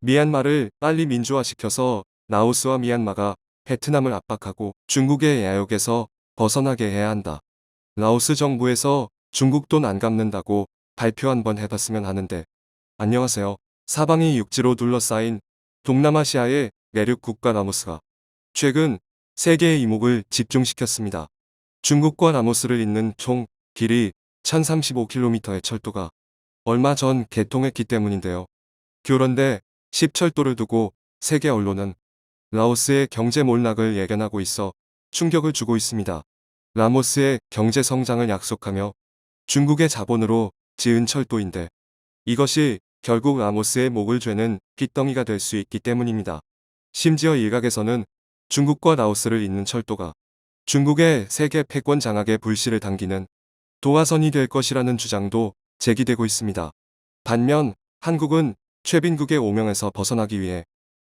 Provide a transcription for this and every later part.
미얀마를 빨리 민주화시켜서 라오스와 미얀마가 베트남을 압박하고 중국의 야욕에서 벗어나게 해야 한다. 라오스 정부에서 중국 돈 안 갚는다고 발표 한번 해봤으면 하는데. 안녕하세요. 사방이 육지로 둘러싸인 동남아시아의 내륙 국가 라오스가 최근 세계의 이목을 집중시켰습니다. 중국과 라오스를 잇는 총 길이 1035km의 철도가 얼마 전 개통했기 때문인데요. 그런데 10철도를 두고 세계 언론은 라오스의 경제 몰락을 예견하고 있어 충격을 주고 있습니다. 라오스의 경제 성장을 약속하며 중국의 자본으로 지은 철도인데 이것이 결국 라오스의 목을 죄는 빚덩이가 될 수 있기 때문입니다. 심지어 일각에서는 중국과 라오스를 잇는 철도가 중국의 세계 패권 장악에 불씨를 당기는 도화선이 될 것이라는 주장도 제기되고 있습니다. 반면 한국은 최빈국의 오명에서 벗어나기 위해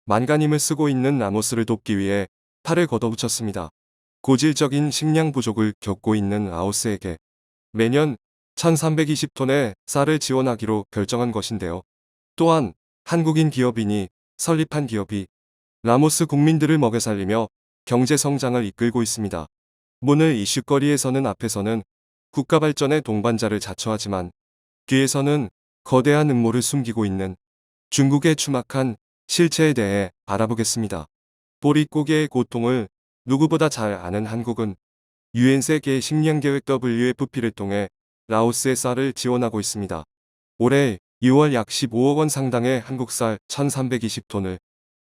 만간 힘을 쓰고 있는 라오스를 돕기 위해 팔을 걷어붙였습니다. 고질적인 식량 부족을 겪고 있는 라오스에게 매년 1320톤의 쌀을 지원하기로 결정한 것인데요. 또한 한국인 기업인이 설립한 기업이 라오스 국민들을 먹여 살리며 경제 성장을 이끌고 있습니다. 오늘 이슈거리에서는 앞에서는 국가 발전의 동반자를 자처하지만 뒤에서는 거대한 음모를 숨기고 있는 중국의 추막한 실체에 대해 알아보겠습니다. 보릿고개의 고통을 누구보다 잘 아는 한국은 UN 세계 식량계획 WFP를 통해 라오스의 쌀을 지원하고 있습니다. 올해 6월 약 15억 원 상당의 한국 쌀 1320톤을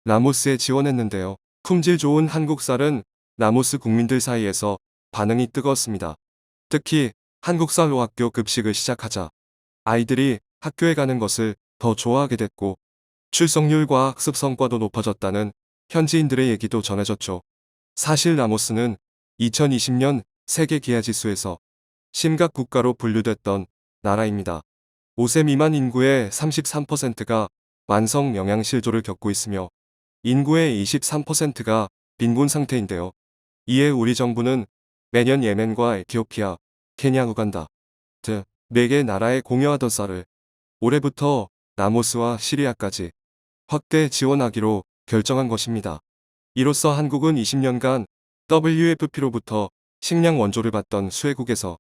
라오스에 지원했는데요. 품질 좋은 한국 쌀은 라오스 국민들 사이에서 반응이 뜨거웠습니다. 특히 한국 쌀로 학교 급식을 시작하자 아이들이 학교에 가는 것을 더 좋아하게 됐고 출석률과 학습 성과도 높아졌다는 현지인들의 얘기도 전해졌죠. 사실 라오스는 2020년 세계 기아지수에서 심각 국가로 분류됐던 나라입니다. 5세 미만 인구의 33%가 만성 영양실조를 겪고 있으며 인구의 23%가 빈곤 상태인데요. 이에 우리 정부는 매년 예멘과 에티오피아, 케냐, 우간다 등 4개 나라에 공여하던 쌀을 올해부터 라오스와 시리아까지 확대 지원하기로 결정한 것입니다. 이로써 한국은 20년간 WFP로부터 식량 원조를 받던 수혜국에서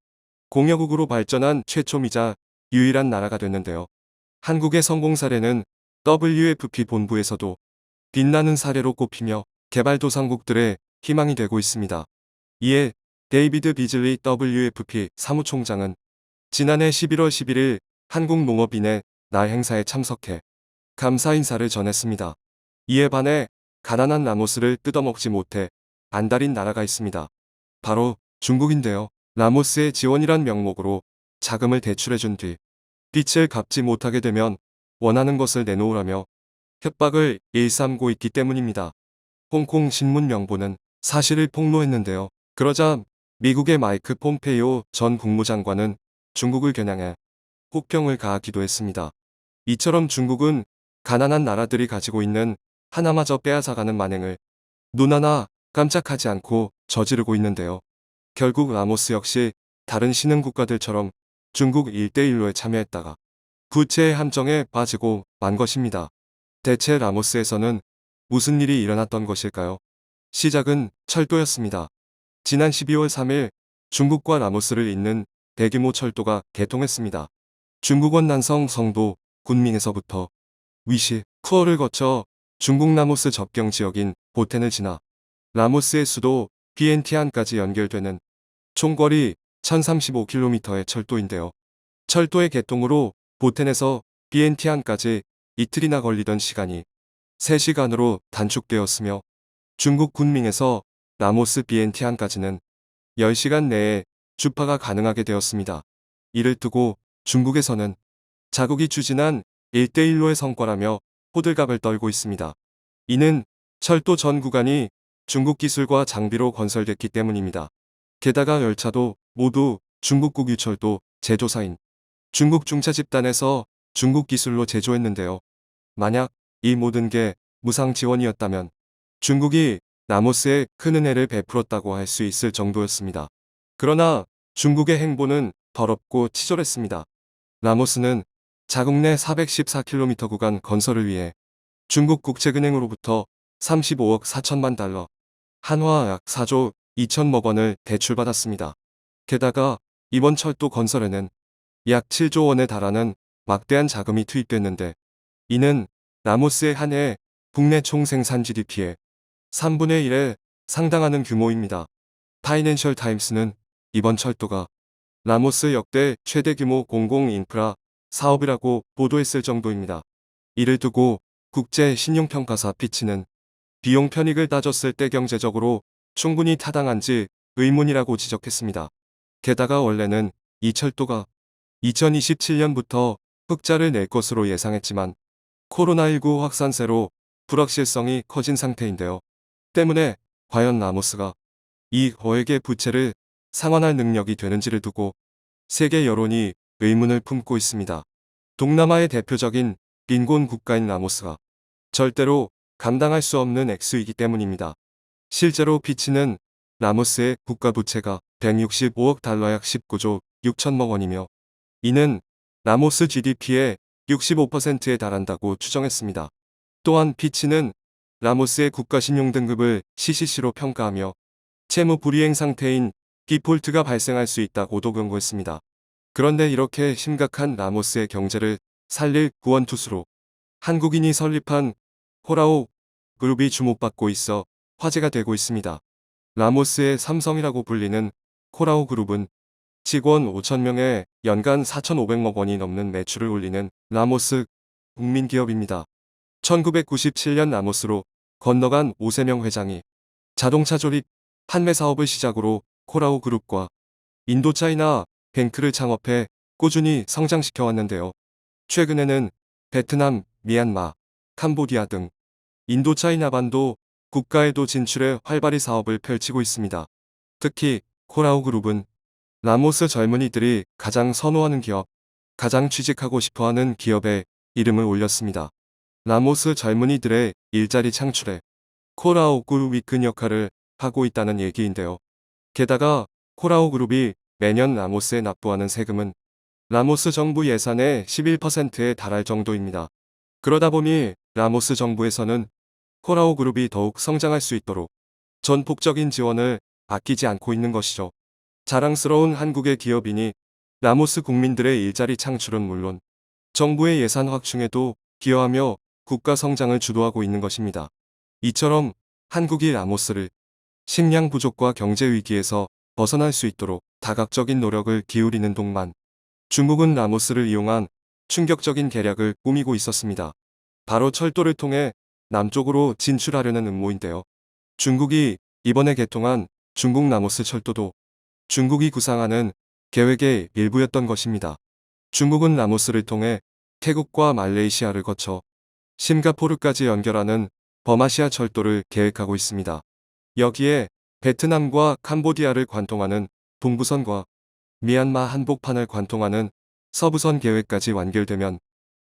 공여국으로 발전한 최초이자 유일한 나라가 됐는데요. 한국의 성공 사례는 WFP 본부에서도 빛나는 사례로 꼽히며 개발도상국들의 희망이 되고 있습니다. 이에 데이비드 비즐리 WFP 사무총장은 지난해 11월 11일 한국농업인의 날 행사에 참석해 감사 인사를 전했습니다. 이에 반해 가난한 라오스를 뜯어먹지 못해 안달인 나라가 있습니다. 바로 중국인데요. 라오스의 지원이란 명목으로 자금을 대출해준 뒤 빚을 갚지 못하게 되면 원하는 것을 내놓으라며 협박을 일삼고 있기 때문입니다. 홍콩 신문 명보는 사실을 폭로했는데요. 그러자 미국의 마이크 폼페이오 전 국무장관은 중국을 겨냥해 혹평을 가하기도 했습니다. 이처럼 중국은 가난한 나라들이 가지고 있는 하나마저 빼앗아가는 만행을 눈 하나 깜짝하지 않고 저지르고 있는데요. 결국 라오스 역시 다른 신흥 국가들처럼 중국 1대1로에 참여했다가 부채의 함정에 빠지고 만 것입니다. 대체 라오스에서는 무슨 일이 일어났던 것일까요? 시작은 철도였습니다. 지난 12월 3일 중국과 라오스를 잇는 대규모 철도가 개통했습니다. 중국원 난성 성도 군민에서부터 위시, 쿠어를 거쳐 중국 라오스 접경 지역인 보텐을 지나 라오스의 수도 비엔티안까지 연결되는 총거리 1035km의 철도인데요. 철도의 개통으로 보텐에서 비엔티안까지 이틀이나 걸리던 시간이 3시간으로 단축되었으며 중국 군밍에서 라오스 비엔티안까지는 10시간 내에 주파가 가능하게 되었습니다. 이를 두고 중국에서는 자국이 추진한 1대1로의 성과라며 호들갑을 떨고 있습니다. 이는 철도 전 구간이 중국 기술과 장비로 건설됐기 때문입니다. 게다가 열차도 모두 중국국 유철도 제조사인 중국 중차 집단에서 중국 기술로 제조했는데요. 만약 이 모든 게 무상 지원이었다면 중국이 라오스에 큰 은혜를 베풀었다고 할 수 있을 정도였습니다. 그러나 중국의 행보는 더럽고 치졸했습니다. 라오스는 자국 내 414km 구간 건설을 위해 중국 국책은행으로부터 35억 4천만 달러, 한화 약 4조 2천억 원을 대출받았습니다. 게다가 이번 철도 건설에는 약 7조 원에 달하는 막대한 자금이 투입됐는데, 이는 라모스의 한 해 국내 총 생산 GDP의 3분의 1에 상당하는 규모입니다. 파이낸셜 타임스는 이번 철도가 라모스 역대 최대 규모 공공 인프라 사업이라고 보도했을 정도입니다. 이를 두고 국제 신용평가사 피치는 비용 편익을 따졌을 때 경제적으로 충분히 타당한지 의문이라고 지적했습니다. 게다가 원래는 이 철도가 2027년부터 흑자를 낼 것으로 예상했지만 코로나19 확산세로 불확실성이 커진 상태인데요. 때문에 과연 라모스가 이 거액의 부채를 상환할 능력이 되는지를 두고 세계 여론이 의문을 품고 있습니다. 동남아의 대표적인 빈곤 국가인 라모스가 절대로 감당할 수 없는 액수이기 때문입니다. 실제로 피치는 라모스의 국가 부채가 165억 달러 약 19조 6천억 원이며, 이는 라모스 GDP의 65%에 달한다고 추정했습니다. 또한 피치는 라모스의 국가신용등급을 CCC로 평가하며 채무 불이행 상태인 디폴트가 발생할 수 있다고도 경고했습니다. 그런데 이렇게 심각한 라모스의 경제를 살릴 구원투수로 한국인이 설립한 코라오 그룹이 주목받고 있어 화제가 되고 있습니다. 라모스의 삼성이라고 불리는 코라오 그룹은 직원 5,000명에 연간 4,500억 원이 넘는 매출을 올리는 라모스 국민기업입니다. 1997년 라모스로 건너간 오세명 회장이 자동차 조립 판매 사업을 시작으로 코라오 그룹과 인도차이나 뱅크를 창업해 꾸준히 성장시켜 왔는데요. 최근에는 베트남, 미얀마, 캄보디아 등 인도차이나반도 국가에도 진출해 활발히 사업을 펼치고 있습니다. 특히 코라오 그룹은 라모스 젊은이들이 가장 선호하는 기업, 가장 취직하고 싶어하는 기업에 이름을 올렸습니다. 라모스 젊은이들의 일자리 창출에 코라오 그룹이 큰 역할을 하고 있다는 얘기인데요. 게다가 코라오 그룹이 매년 라모스에 납부하는 세금은 라모스 정부 예산의 11%에 달할 정도입니다. 그러다 보니 라모스 정부에서는 코라오 그룹이 더욱 성장할 수 있도록 전폭적인 지원을 아끼지 않고 있는 것이죠. 자랑스러운 한국의 기업이니 라모스 국민들의 일자리 창출은 물론 정부의 예산 확충에도 기여하며 국가 성장을 주도하고 있는 것입니다. 이처럼 한국이 라모스를 식량 부족과 경제 위기에서 벗어날 수 있도록 다각적인 노력을 기울이는 동안 중국은 라모스를 이용한 충격적인 계략을 꾸미고 있었습니다. 바로 철도를 통해 남쪽으로 진출하려는 음모인데요. 중국이 이번에 개통한 중국 라모스 철도도 중국이 구상하는 계획의 일부였던 것입니다. 중국은 라모스를 통해 태국과 말레이시아를 거쳐 싱가포르까지 연결하는 버마시아 철도를 계획하고 있습니다. 여기에 베트남과 캄보디아를 관통하는 동부선과 미얀마 한복판을 관통하는 서부선 계획까지 완결되면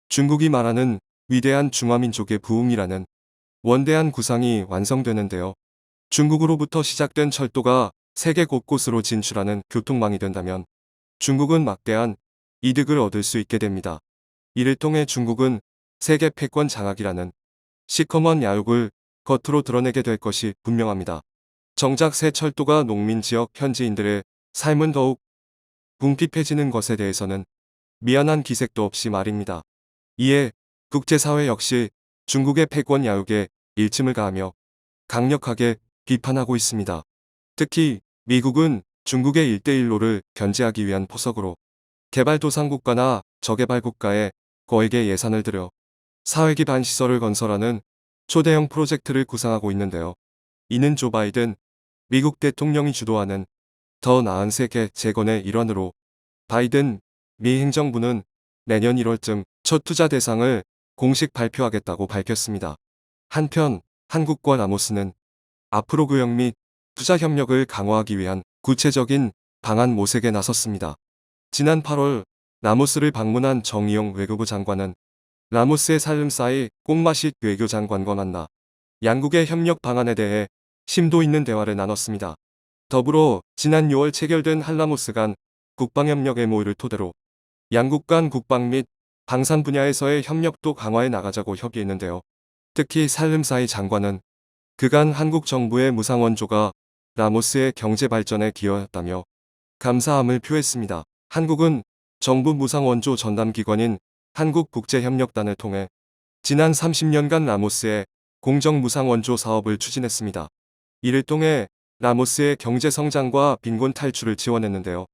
중국이 말하는 위대한 중화민족의 부흥이라는 원대한 구상이 완성되는데요. 중국으로부터 시작된 철도가 세계 곳곳으로 진출하는 교통망이 된다면 중국은 막대한 이득을 얻을 수 있게 됩니다. 이를 통해 중국은 세계 패권 장악이라는 시커먼 야욕을 겉으로 드러내게 될 것이 분명합니다. 정작 새 철도가 농민 지역 현지인들의 삶은 더욱 궁핍해지는 것에 대해서는 미안한 기색도 없이 말입니다. 이에 국제사회 역시 중국의 패권 야욕에 일침을 가하며 강력하게 비판하고 있습니다. 특히 미국은 중국의 1대1로를 견제하기 위한 포석으로 개발도상국가나 저개발국가에 거액의 예산을 들여 사회 기반 시설을 건설하는 초대형 프로젝트를 구상하고 있는데요. 이는 조 바이든 미국 대통령이 주도하는 더 나은 세계 재건의 일환으로 바이든 미 행정부는 내년 1월쯤 첫 투자 대상을 공식 발표하겠다고 밝혔습니다. 한편 한국과 라모스는 앞으로 교역 및 투자 협력을 강화하기 위한 구체적인 방안 모색에 나섰습니다. 지난 8월 라모스를 방문한 정의용 외교부 장관은 라모스의 살림사이 꽁마식 외교장관과 만나 양국의 협력 방안에 대해 심도 있는 대화를 나눴습니다. 더불어 지난 6월 체결된 한라모스 간 국방협력 MOU를 토대로 양국 간 국방 및 방산 분야에서의 협력도 강화해 나가자고 협의했는데요. 특히 살름사이 장관은 그간 한국 정부의 무상원조가 라모스의 경제 발전에 기여했다며 감사함을 표했습니다. 한국은 정부 무상원조 전담기관인 한국국제협력단을 통해 지난 30년간 라모스의 공정 무상원조 사업을 추진했습니다. 이를 통해 라모스의 경제 성장과 빈곤 탈출을 지원했는데요.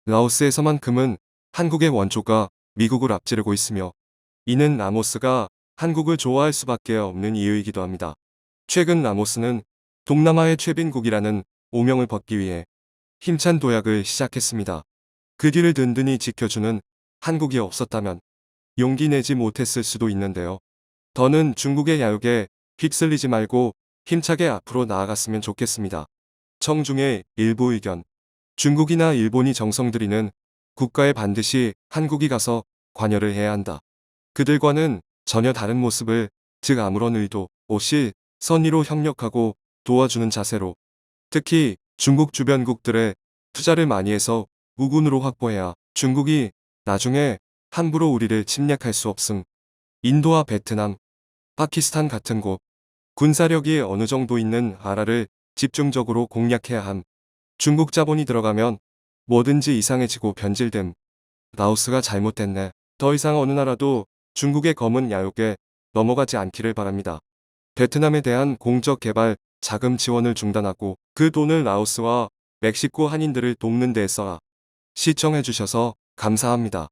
라오스에서만큼은 한국의 원조가 미국을 앞지르고 있으며 이는 라모스가 한국을 좋아할 수밖에 없는 이유이기도 합니다. 최근 라모스는 동남아의 최빈국이라는 오명을 벗기 위해 힘찬 도약을 시작했습니다. 그 뒤를 든든히 지켜주는 한국이 없었다면 용기 내지 못했을 수도 있는데요. 더는 중국의 야욕에 휩쓸리지 말고 힘차게 앞으로 나아갔으면 좋겠습니다. 청중의 일부 의견. 중국이나 일본이 정성 들이는 국가에 반드시 한국이 가서 관여를 해야 한다. 그들과는 전혀 다른 모습을, 즉 아무런 의도 없이 선의로 협력하고 도와주는 자세로, 특히 중국 주변국들에 투자를 많이 해서 우군으로 확보해야 중국이 나중에 함부로 우리를 침략할 수 없음. 인도와 베트남, 파키스탄 같은 곳, 군사력이 어느 정도 있는 나라를 집중적으로 공략해야 함. 중국 자본이 들어가면 뭐든지 이상해지고 변질됨. 라오스가 잘못됐네. 더 이상 어느 나라도 중국의 검은 야욕에 넘어가지 않기를 바랍니다. 베트남에 대한 공적 개발 자금 지원을 중단하고 그 돈을 라오스와 멕시코 한인들을 돕는 데 써라. 시청해주셔서 감사합니다.